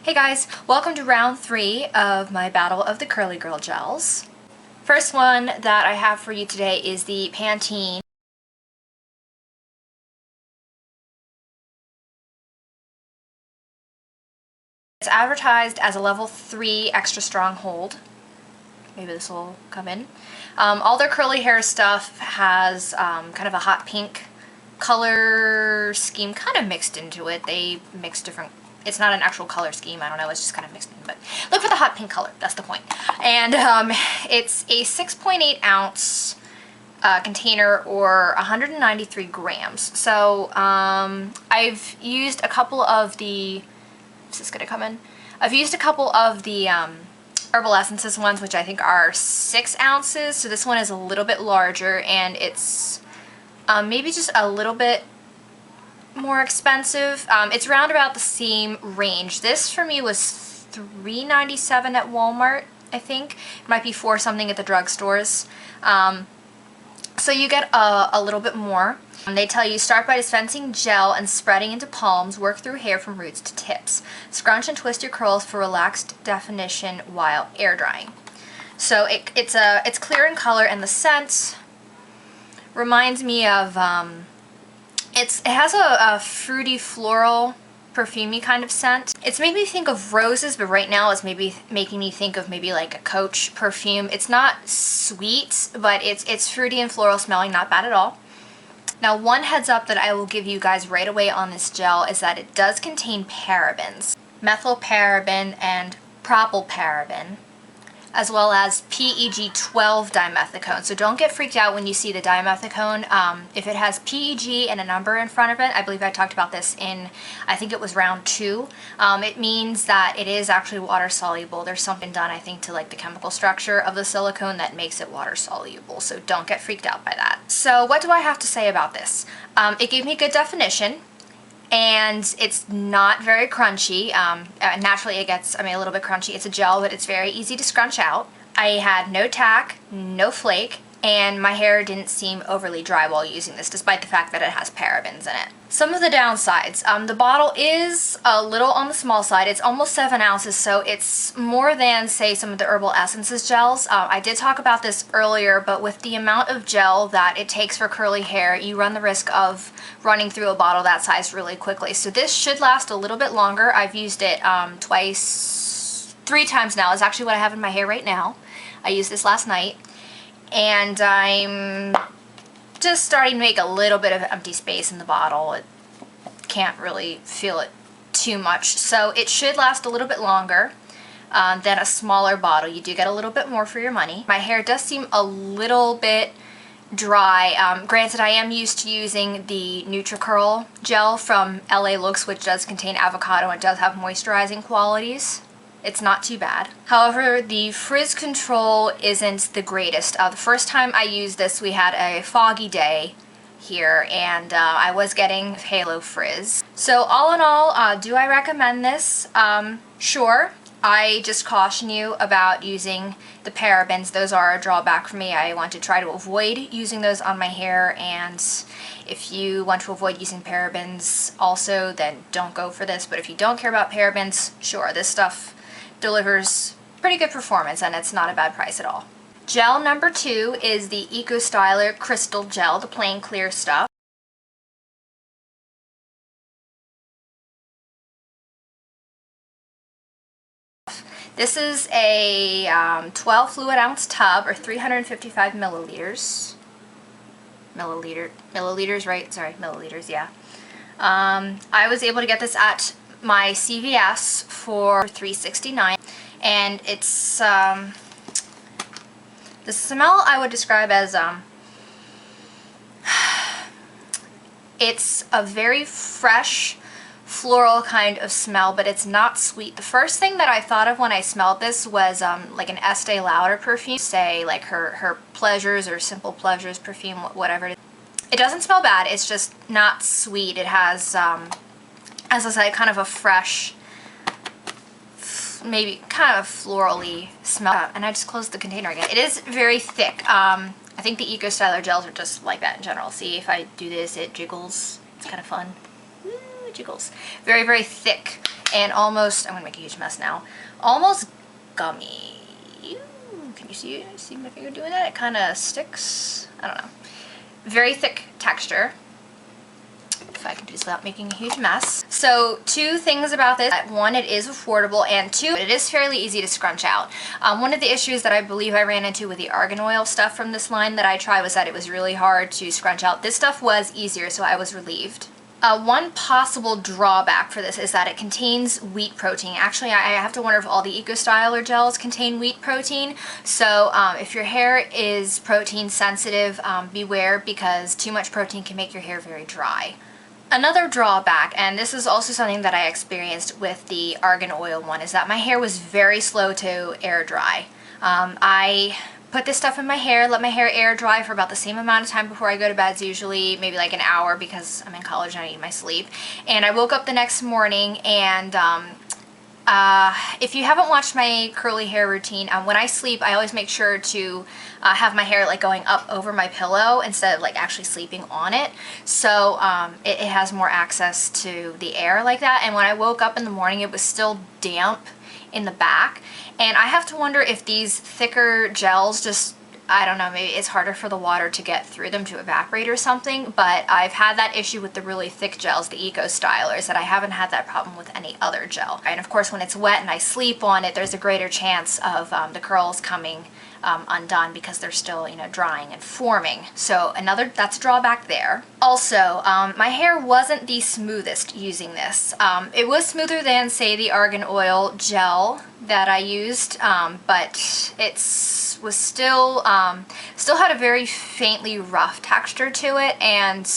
Hey guys, welcome to round 3 of my Battle of the Curly Girl gels. First one that I have for you today is the Pantene. It's advertised as a level 3 extra strong hold. Maybe this will come in. All their curly hair stuff has kind of a hot pink color scheme kind of mixed into it. They mix different, it's not an actual color scheme, I don't know, it's just kind of mixed in, but look for the hot pink color, that's the point. And it's a 6.8 ounce container or 193 grams. So I've used a couple of the, is this gonna come in? I've used a couple of the Herbal Essences ones, which I think are 6 ounces, so this one is a little bit larger, and it's maybe just a little bit more expensive. It's round about the same range. This for me was $3.97 at Walmart, I think. It might be $4 something at the drugstores. So you get a little bit more. They tell you start by dispensing gel and spreading into palms, work through hair from roots to tips. Scrunch and twist your curls for relaxed definition while air drying. So it's clear in color, and the scent reminds me of it has a fruity floral perfumey kind of scent. It's made me think of roses, but right now it's maybe making me think of maybe like a Coach perfume. It's not sweet, but it's fruity and floral smelling, not bad at all. Now, one heads up that I will give you guys right away on this gel is that it does contain parabens, methylparaben and propylparaben, as well as PEG-12 dimethicone. So don't get freaked out when you see the dimethicone. If it has PEG and a number in front of it, I believe I talked about this in, I think it was round 2, it means that it is actually water soluble. There's something done, I think, to like the chemical structure of the silicone that makes it water soluble. So don't get freaked out by that. So what do I have to say about this? It gave me good definition. And it's not very crunchy. Naturally it gets, a little bit crunchy. It's a gel, but it's very easy to scrunch out. I had no tack, no flake, and my hair didn't seem overly dry while using this, despite the fact that it has parabens in it. Some of the downsides. The bottle is a little on the small side. It's almost 7 ounces, so it's more than, say, some of the Herbal Essences gels. I did talk about this earlier, but with the amount of gel that it takes for curly hair, you run the risk of running through a bottle that size really quickly. So this should last a little bit longer. I've used it 3 times now. It's actually what I have in my hair right now. I used this last night. And I'm just starting to make a little bit of empty space in the bottle. It can't really feel it too much. So it should last a little bit longer than a smaller bottle. You do get a little bit more for your money. My hair does seem a little bit dry. Granted, I am used to using the NutriCurl gel from LA Looks, which does contain avocado and does have moisturizing qualities. It's not too bad. However, the frizz control isn't the greatest. The first time I used this, we had a foggy day here, and I was getting halo frizz. So all in all, do I recommend this? Sure. I just caution you about using the parabens. Those are a drawback for me. I want to try to avoid using those on my hair, and if you want to avoid using parabens also, then don't go for this. But if you don't care about parabens, sure, this stuff delivers pretty good performance, and it's not a bad price at all. Gel number 2 is the EcoStyler Krystal gel, the plain clear stuff. This is a 12 fluid ounce tub, or 355 milliliters. Milliliters, right? Sorry, milliliters, yeah. I was able to get this at my CVS for $3.69, and it's the smell I would describe as it's a very fresh floral kind of smell, but it's not sweet. The first thing that I thought of when I smelled this was like an Estee Lauder perfume, say like her Pleasures or Simple Pleasures perfume, whatever it is. It doesn't smell bad, it's just not sweet. It has as I said, kind of a fresh, maybe kind of florally smell. And I just closed the container again. It is very thick. I think the EcoStyler gels are just like that in general. See, if I do this, it jiggles. It's kind of fun. Ooh, it jiggles. Very, very thick. and almost, I'm gonna make a huge mess now, almost gummy. Can you see my finger doing that? It kind of sticks. I don't know. Very thick texture. If I can do this without making a huge mess. So 2 things about this. 1, it is affordable, and 2, it is fairly easy to scrunch out. One of the issues that I believe I ran into with the argan oil stuff from this line that I tried was that it was really hard to scrunch out. This stuff was easier, so I was relieved. One possible drawback for this is that it contains wheat protein. Actually, I have to wonder if all the EcoStyler gels contain wheat protein. So if your hair is protein sensitive, beware, because too much protein can make your hair very dry. Another drawback, and this is also something that I experienced with the argan oil one, is that my hair was very slow to air dry. I put this stuff in my hair, let my hair air dry for about the same amount of time before I go to bed. It's usually maybe like an hour because I'm in college and I need my sleep. And I woke up the next morning, and if you haven't watched my curly hair routine, when I sleep I always make sure to have my hair like going up over my pillow instead of like actually sleeping on it. So it has more access to the air like that. And when I woke up in the morning, it was still damp in the back. And I have to wonder if these thicker gels just, I don't know, maybe it's harder for the water to get through them to evaporate or something, but I've had that issue with the really thick gels, the EcoStylers, that I haven't had that problem with any other gel. And of course, when it's wet and I sleep on it, there's a greater chance of the curls coming undone because they're still, you know, drying and forming. So that's a drawback there. Also, my hair wasn't the smoothest using this. It was smoother than, say, the argan oil gel that I used, but was still had a very faintly rough texture to it, and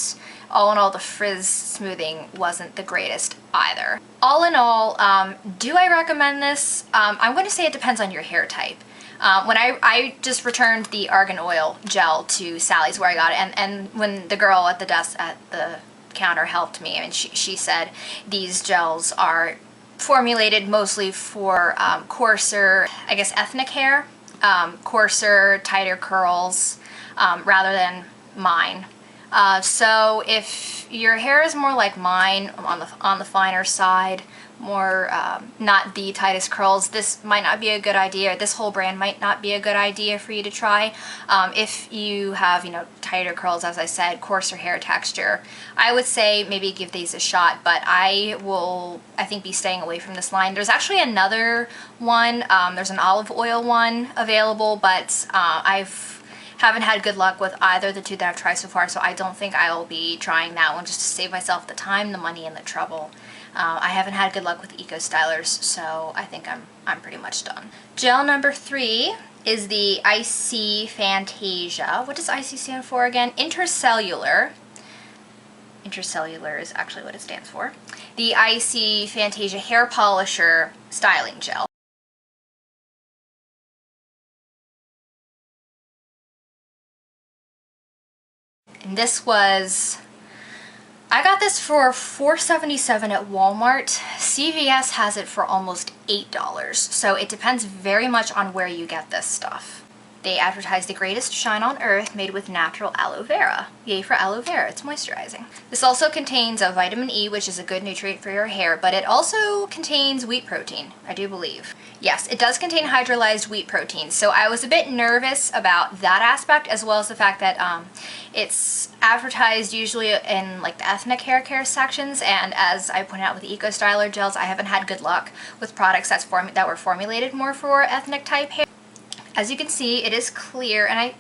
all in all, the frizz smoothing wasn't the greatest either. All in all, do I recommend this? I'm going to say it depends on your hair type. When I just returned the argan oil gel to Sally's where I got it, and when the girl at the desk at the counter helped me, I mean, she said these gels are formulated mostly for coarser, I guess, ethnic hair, coarser, tighter curls, rather than mine. So if your hair is more like mine, on the finer side, more not the tightest curls, this might not be a good idea. This whole brand might not be a good idea for you to try. If you have, you know, tighter curls, as I said, coarser hair texture, I would say maybe give these a shot, but I think be staying away from this line. There's actually another one, there's an olive oil one available, but haven't had good luck with either of the 2 that I've tried so far, so I don't think I'll be trying that one just to save myself the time, the money, and the trouble. I haven't had good luck with EcoStylers, so I think I'm pretty much done. Gel number 3 is the IC Fantasia. What does IC stand for again? Intercellular. Intercellular is actually what it stands for. The IC Fantasia Hair Polisher Styling Gel. And this was, I got this for $4.77 at Walmart. CVS has it for almost $8, so it depends very much on where you get this stuff. They advertise the greatest shine on earth made with natural aloe vera. Yay for aloe vera, it's moisturizing. This also contains a vitamin E, which is a good nutrient for your hair, but it also contains wheat protein, I do believe. Yes, it does contain hydrolyzed wheat protein, so I was a bit nervous about that aspect, as well as the fact that it's advertised usually in like the ethnic hair care sections, and as I pointed out with the EcoStyler gels, I haven't had good luck with products that were formulated more for ethnic type hair. As you can see, it is clear, and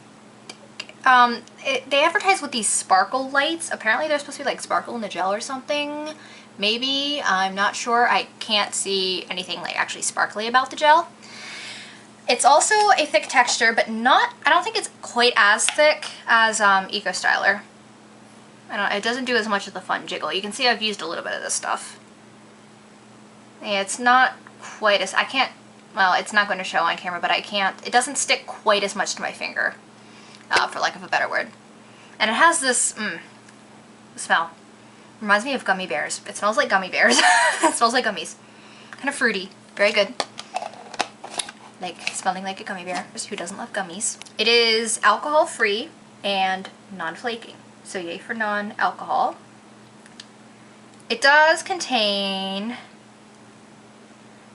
they advertise with these sparkle lights. Apparently they're supposed to be like sparkle in the gel or something. Maybe, I'm not sure. I can't see anything like actually sparkly about the gel. It's also a thick texture, but I don't think it's quite as thick as EcoStyler. It doesn't do as much of the fun jiggle. You can see I've used a little bit of this stuff. Yeah, it's not quite as, well, it's not going to show on camera, but it doesn't stick quite as much to my finger, for lack of a better word. And it has this, smell. Reminds me of gummy bears. It smells like gummy bears. It smells like gummies. Kind of fruity. Very good. Like, smelling like a gummy bear. Who doesn't love gummies? It is alcohol-free and non-flaking. So yay for non-alcohol. It does contain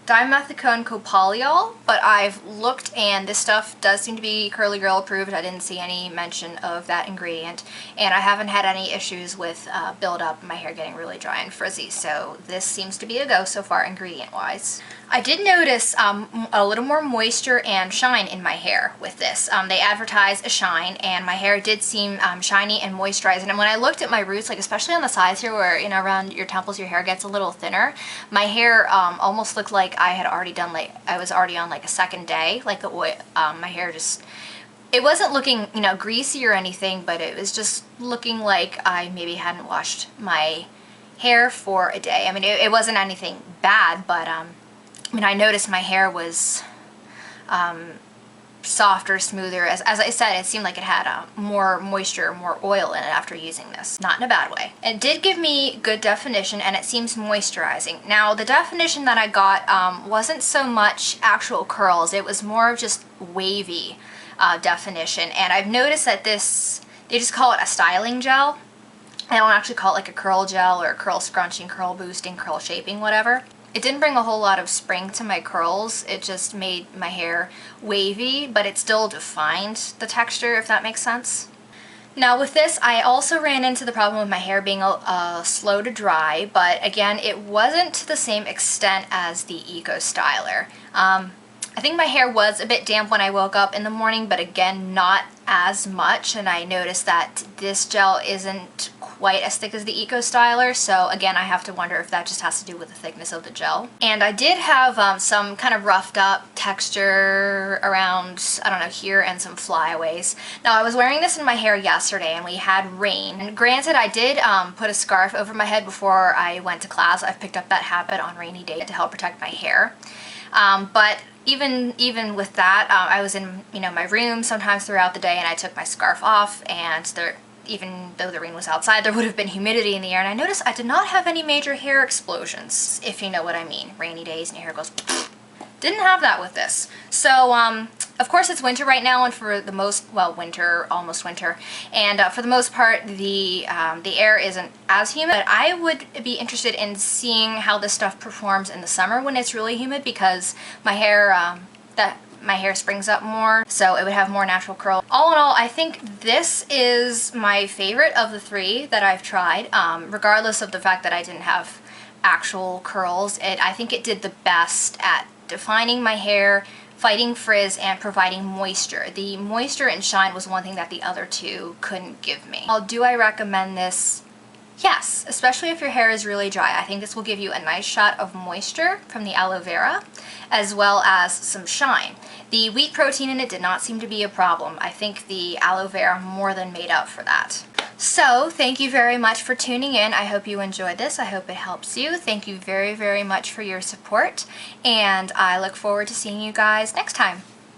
dimethicone copolyol, but I've looked and this stuff does seem to be Curly Girl approved. I didn't see any mention of that ingredient, and I haven't had any issues with buildup, my hair getting really dry and frizzy, so this seems to be a go so far ingredient wise. I did notice a little more moisture and shine in my hair with this. They advertise a shine, and my hair did seem shiny and moisturizing. And when I looked at my roots, like especially on the sides here where, you know, around your temples your hair gets a little thinner, my hair almost looked like I had already done, like I was already on like a second day. Like the oil, my hair just, it wasn't looking, you know, greasy or anything, but it was just looking like I maybe hadn't washed my hair for a day. I mean, it wasn't anything bad, but I mean, I noticed my hair was softer, smoother. As I said, it seemed like it had more moisture, more oil in it after using this. Not in a bad way. It did give me good definition, and it seems moisturizing. Now, the definition that I got wasn't so much actual curls. It was more of just wavy definition. And I've noticed that this, they just call it a styling gel. They don't actually call it like a curl gel or curl scrunching, curl boosting, curl shaping, whatever. It didn't bring a whole lot of spring to my curls. It just made my hair wavy, but it still defined the texture, if that makes sense. Now with this, I also ran into the problem with my hair being slow to dry, but again, it wasn't to the same extent as the EcoStyler. I think my hair was a bit damp when I woke up in the morning, but again, not as much, and I noticed that this gel isn't quite as thick as the EcoStyler, so again, I have to wonder if that just has to do with the thickness of the gel. And I did have some kind of roughed up texture around, I don't know, here, and some flyaways. Now, I was wearing this in my hair yesterday, and we had rain. And granted, I did put a scarf over my head before I went to class. I've picked up that habit on rainy days to help protect my hair. But even with that, I was in, you know, my room sometimes throughout the day, and I took my scarf off, and even though the rain was outside, there would have been humidity in the air, and I noticed I did not have any major hair explosions, if you know what I mean. Rainy days and your hair goes didn't have that with this. So of course it's winter right now, and for the most, well, winter, almost winter, and for the most part the air isn't as humid, but I would be interested in seeing how this stuff performs in the summer when it's really humid, because my hair my hair springs up more, so it would have more natural curl. All in all, I think this is my favorite of the three that I've tried, regardless of the fact that I didn't have actual curls. I think it did the best at defining my hair, fighting frizz, and providing moisture. The moisture and shine was one thing that the other two couldn't give me. Do I recommend this? Yes, especially if your hair is really dry. I think this will give you a nice shot of moisture from the aloe vera, as well as some shine. The wheat protein in it did not seem to be a problem. I think the aloe vera more than made up for that. So, thank you very much for tuning in. I hope you enjoyed this. I hope it helps you. Thank you very, very much for your support, and I look forward to seeing you guys next time.